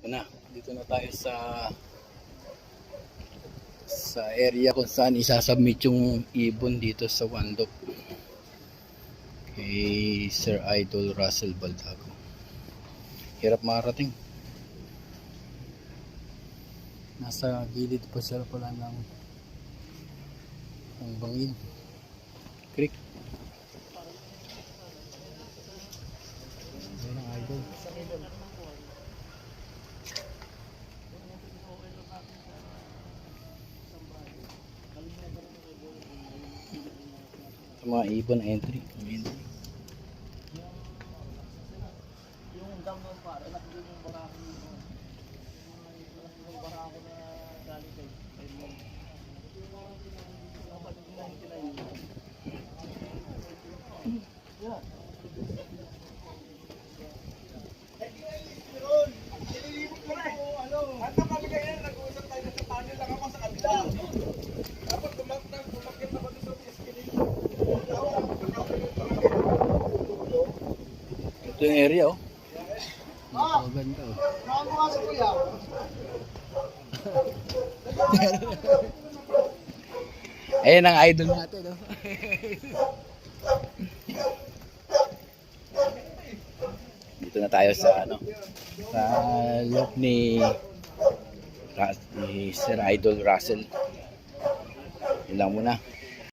Dito na tayo sa area kung saan isasubmit yung ibon dito sa Wandok kay Sir Idol Russell Baldago. Hirap makarating. Nasa gilid pa sila pala ng Bangin Creek. Ayan ang idol. Sa mga ibon entry. Yung dam ng para, nakikita yung barako yung barako na galing kay Mon. Dapat yung 99. Yeah. Ito yung area oh. Napakaganda oh. Ayan ang idol natin oh. Dito na tayo sa sa loob ni Sir Idol Russell. Yun lang muna.